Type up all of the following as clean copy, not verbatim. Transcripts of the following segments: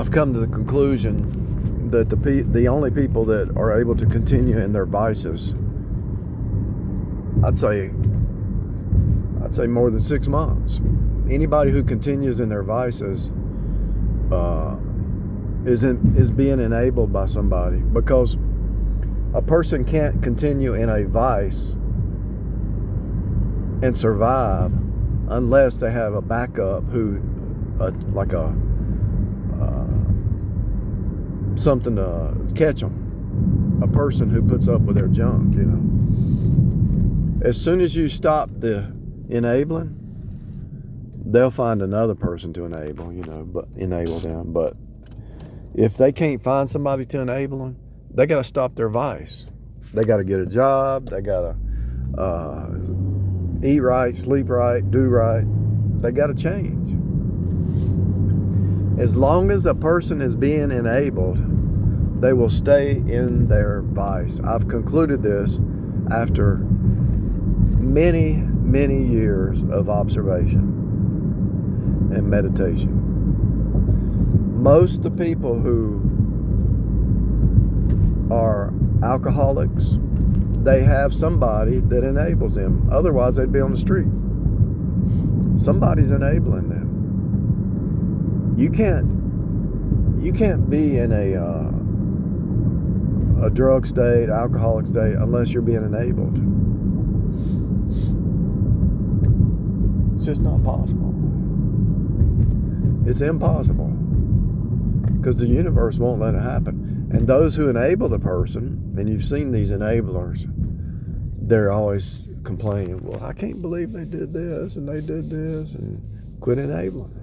I've come to the conclusion that the only people that are able to continue in their vices, I'd say more than 6 months. Anybody who continues in their vices is being enabled by somebody, because a person can't continue in a vice and survive unless they have a backup who, like something to catch them, a person who puts up with their junk. As soon as you stop the enabling, they'll find another person to enable them. But if they can't find somebody to enable them, they got to stop their vice. They got to get a job. They got to eat right, sleep right, do right. They got to change. As long as a person is being enabled, they will stay in their vice. I've concluded this after many, many years of observation and meditation. Most of the people who are alcoholics, they have somebody that enables them. Otherwise, they'd be on the street. Somebody's enabling them. You can't be in a drug state, alcoholic state, unless you're being enabled. It's just not possible. It's impossible, because the universe won't let it happen. And those who enable the person, and you've seen these enablers, they're always complaining, well, I can't believe they did this and they did this, and quit enabling.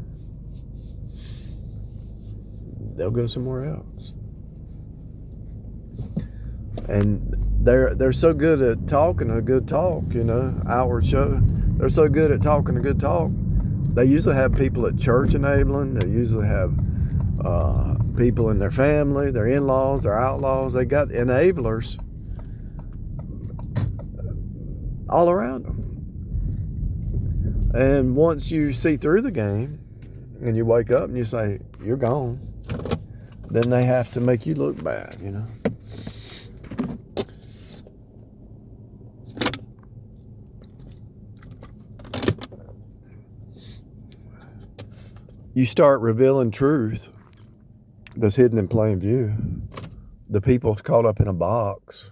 They'll go somewhere else. And they're so good at talking a good talk, outward show. They're so good at talking a good talk. They usually have people at church enabling. They usually have people in their family, their in-laws, their outlaws. They got enablers all around them. And once you see through the game and you wake up and you say, you're gone, then they have to make you look bad, You start revealing truth that's hidden in plain view. The people caught up in a box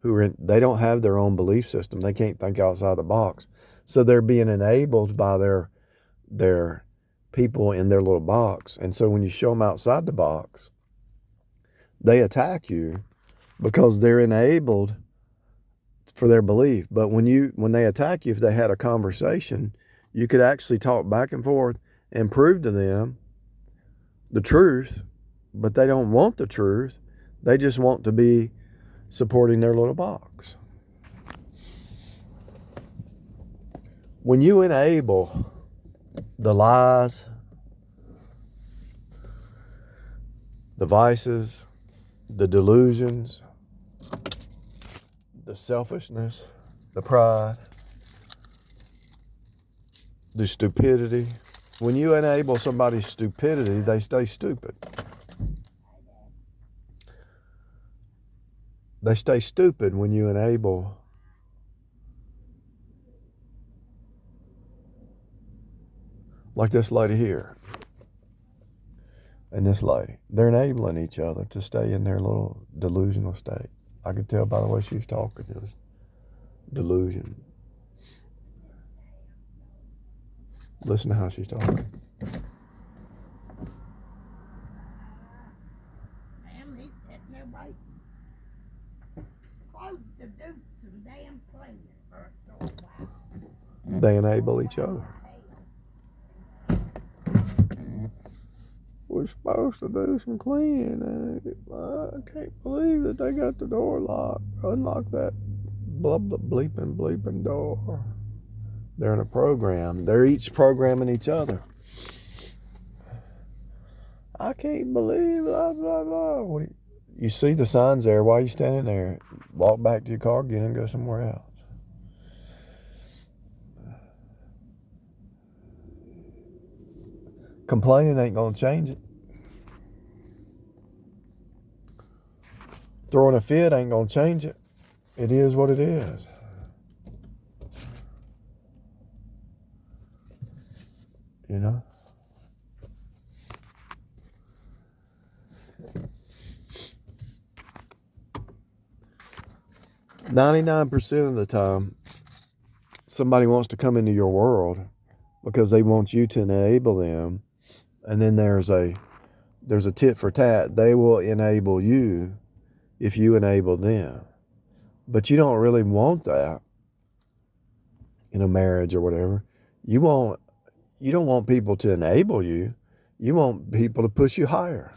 they don't have their own belief system. They can't think outside the box. So they're being enabled by their people in their little box. And so when you show them outside the box, they attack you because they're enabled for their belief. But when they attack you, if they had a conversation, you could actually talk back and forth and prove to them the truth, but they don't want the truth. They just want to be supporting their little box. When you enable the lies, the vices, the delusions, the selfishness, the pride, the stupidity, when you enable somebody's stupidity, they stay stupid. They stay stupid when you enable like this lady here and this lady. They're enabling each other to stay in their little delusional state. I could tell by the way she was talking, it was delusion. Listen to how she's talking. Damn, he's sitting there waiting. Close the deuce and damn clean it for a short while. They enable each other. We're supposed to do some cleaning. I can't believe that they got the door locked. Unlock that bleeping door. They're in a program. They're each programming each other. I can't believe blah, blah, blah. You see the signs there. Why are you standing there? Walk back to your car, get in, and go somewhere else. Complaining ain't going to change it. throwing a fit ain't going to change it. It is what it is. You know? "99% of the time, somebody wants to come into your world because they want you to enable them, and then there's a tit for tat. They will enable you if you enable them. But you don't really want that in a marriage or whatever. You don't want people to enable you. You want people to push you higher.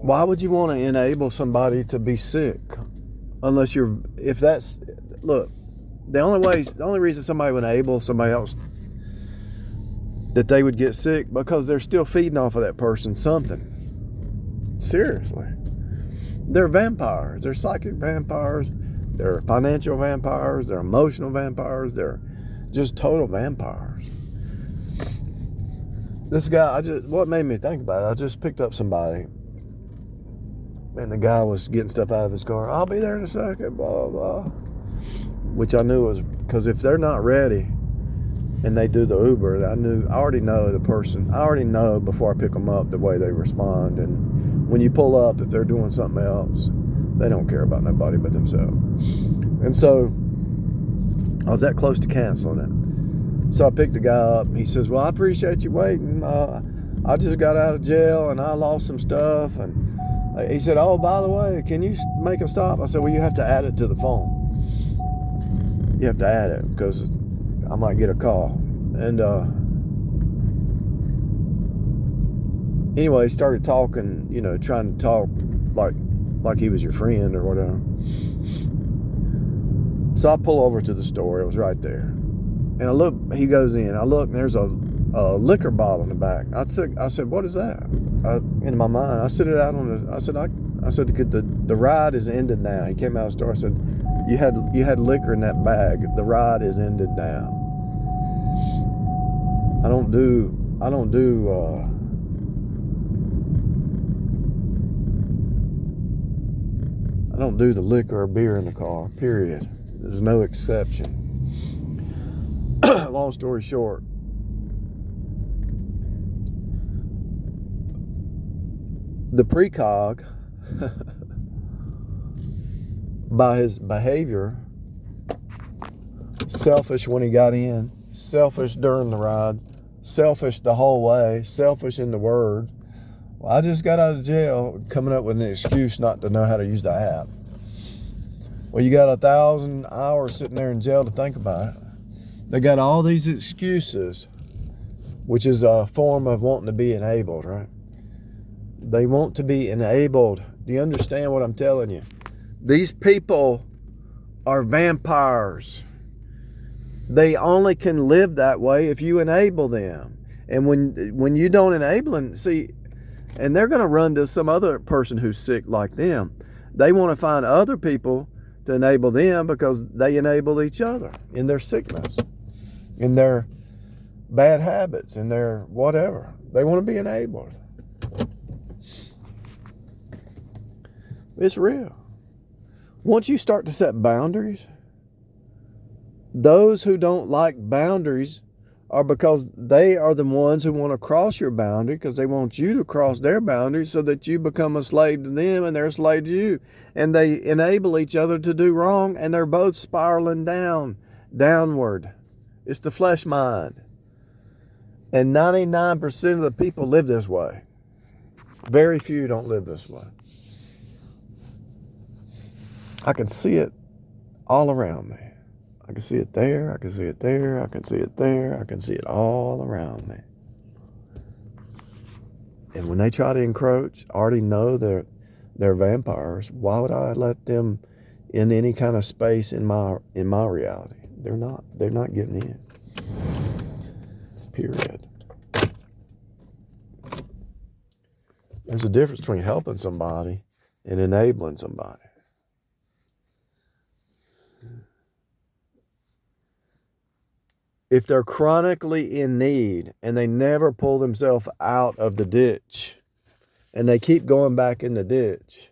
Why would you want to enable somebody to be sick? Unless look, the only reason somebody would enable somebody else that they would get sick, because they're still feeding off of that person something. Seriously. They're vampires. They're psychic vampires. They're financial vampires. They're emotional vampires. They're just total vampires. This guy, what made me think about it, I just picked up somebody, and the guy was getting stuff out of his car. "I'll be there in a second, blah, blah." Which I knew was, because if they're not ready and they do the Uber, I already know the person. I already know before I pick them up the way they respond. And when you pull up, if they're doing something else, they don't care about nobody but themselves. And so I was that close to canceling it. So I picked the guy up. He says, "Well, I appreciate you waiting. I just got out of jail and I lost some stuff." And he said, "Oh, by the way, can you make a stop?" I said, "Well, you have to add it to the phone. You have to add it because I might get a call." And anyway, he started talking, trying to talk like he was your friend or whatever. So I pull over to the store. It was right there. And I look, he goes in. I look, and there's a liquor bottle in the back. I said, "What is that?" In my mind, I set it out on the. I said, the ride is ended now. He came out of the store. I said, you had liquor in that bag. The ride is ended now. I don't do the liquor or beer in the car, period. There's no exception. Long story short, the precog, by his behavior, selfish when he got in, selfish during the ride, selfish the whole way, selfish in the word. "Well, I just got out of jail," coming up with an excuse not to know how to use the app. Well, you got 1,000 hours sitting there in jail to think about it. They got all these excuses, which is a form of wanting to be enabled, right? They want to be enabled. Do you understand what I'm telling you? These people are vampires. They only can live that way if you enable them. And when you don't enable them, and they're going to run to some other person who's sick like them. They want to find other people to enable them because they enable each other in their sickness, in their bad habits, in their whatever. They want to be enabled. It's real. Once you start to set boundaries, those who don't like boundaries are because they are the ones who want to cross your boundary because they want you to cross their boundaries so that you become a slave to them and they're a slave to you. And they enable each other to do wrong, and they're both spiraling downward. It's the flesh mind. And 99% of the people live this way. Very few don't live this way. I can see it all around me. I can see it there, I can see it there, I can see it there, I can see it all around me. And when they try to encroach, I already know they're vampires. Why would I let them in any kind of space in my reality? They're not getting in. Period. There's a difference between helping somebody and enabling somebody. if they're chronically in need and they never pull themselves out of the ditch and they keep going back in the ditch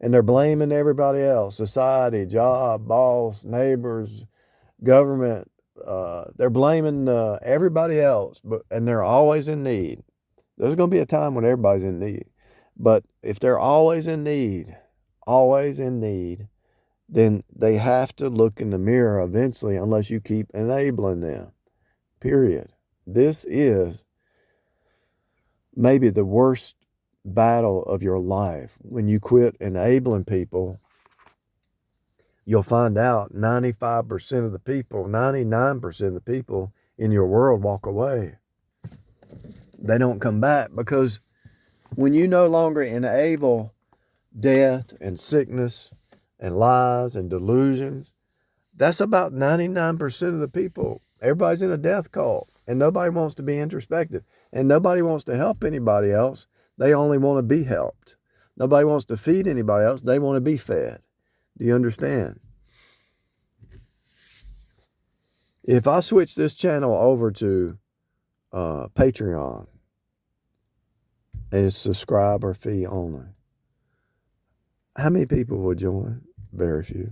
and they're blaming everybody else, society, job, boss, neighbors, government, they're blaming everybody else, and they're always in need. There's going to be a time when everybody's in need. But if they're always in need, then they have to look in the mirror eventually unless you keep enabling them. Period. This is maybe the worst battle of your life. When you quit enabling people, you'll find out 95% of the people, 99% of the people in your world walk away. They don't come back, because when you no longer enable death and sickness and lies and delusions, that's about 99% of the people. Everybody's in a death cult, and nobody wants to be introspective, and nobody wants to help anybody else. They only want to be helped. Nobody wants to feed anybody else. They want to be fed. Do you understand? If I switch this channel over to Patreon, and it's subscriber fee only, how many people would join? Very few.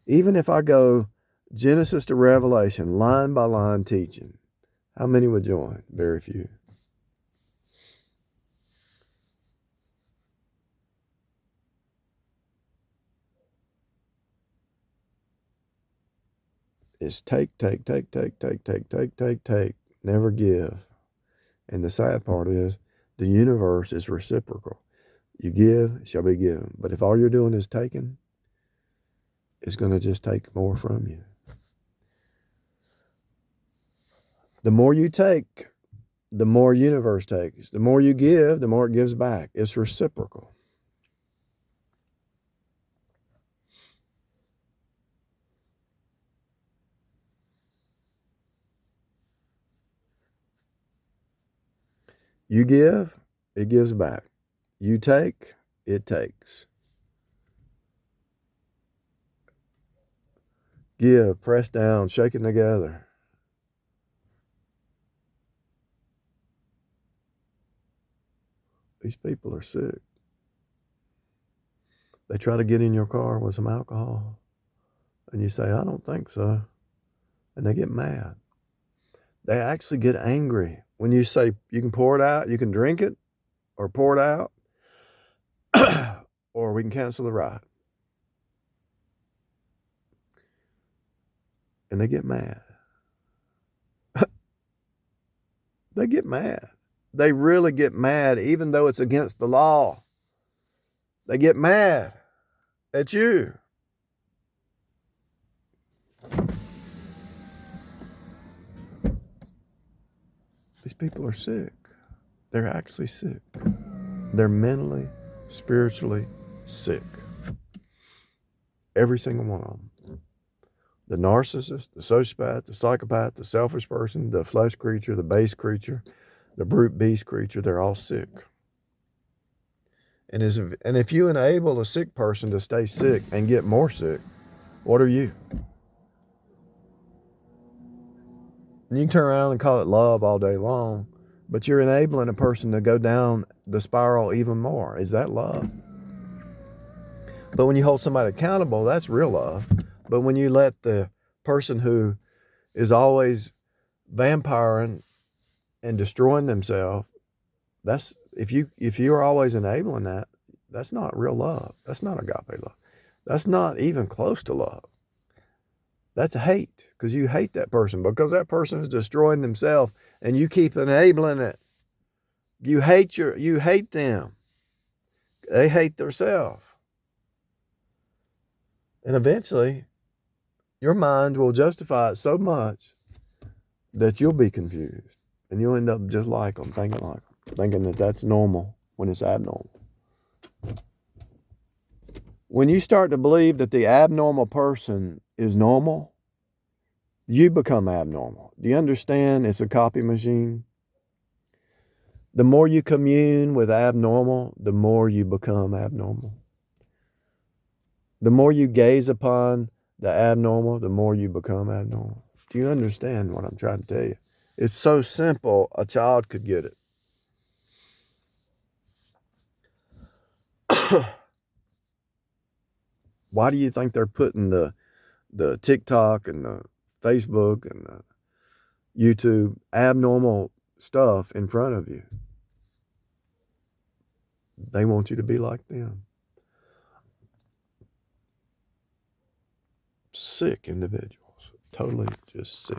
Even if I go Genesis to Revelation, line by line teaching, how many would join? Very few. It's take, never give. And the sad part is, the universe is reciprocal. You give, it shall be given. But if all you're doing is taking, it's going to just take more from you. The more you take, the more universe takes. The more you give, the more it gives back. It's reciprocal. You give, it gives back. You take, it takes. Give, press down, shaking together. These people are sick. They try to get in your car with some alcohol, and you say, I don't think so. And they get mad. They actually get angry when you say, you can pour it out, you can drink it, or pour it out, or we can cancel the ride. And they get mad. They get mad. They really get mad, even though it's against the law. They get mad at you. These people are sick. They're actually sick. They're mentally, spiritually sick. Every single one of them. The narcissist, the sociopath, the psychopath, the selfish person, the flesh creature, the base creature, the brute beast creature, they're all sick. And if you enable a sick person to stay sick and get more sick, what are you? And you can turn around and call it love all day long, but you're enabling a person to go down the spiral even more. Is that love? But when you hold somebody accountable, that's real love. But when you let the person who is always vampiring and destroying themselves, that's if you are always enabling that, that's not real love. That's not agape love. That's not even close to love. That's hate, because you hate that person because that person is destroying themselves and you keep enabling it. You hate them. They hate themselves. And eventually, your mind will justify it so much that you'll be confused. And you'll end up just like them, thinking that that's normal when it's abnormal. When you start to believe that the abnormal person is normal, you become abnormal. Do you understand? It's a copy machine. The more you commune with abnormal, the more you become abnormal. The more you gaze upon the abnormal, the more you become abnormal. Do you understand what I'm trying to tell you? It's so simple, a child could get it. Why do you think they're putting the TikTok and the Facebook and the YouTube abnormal stuff in front of you? They want you to be like them. Sick individuals. Totally just sick.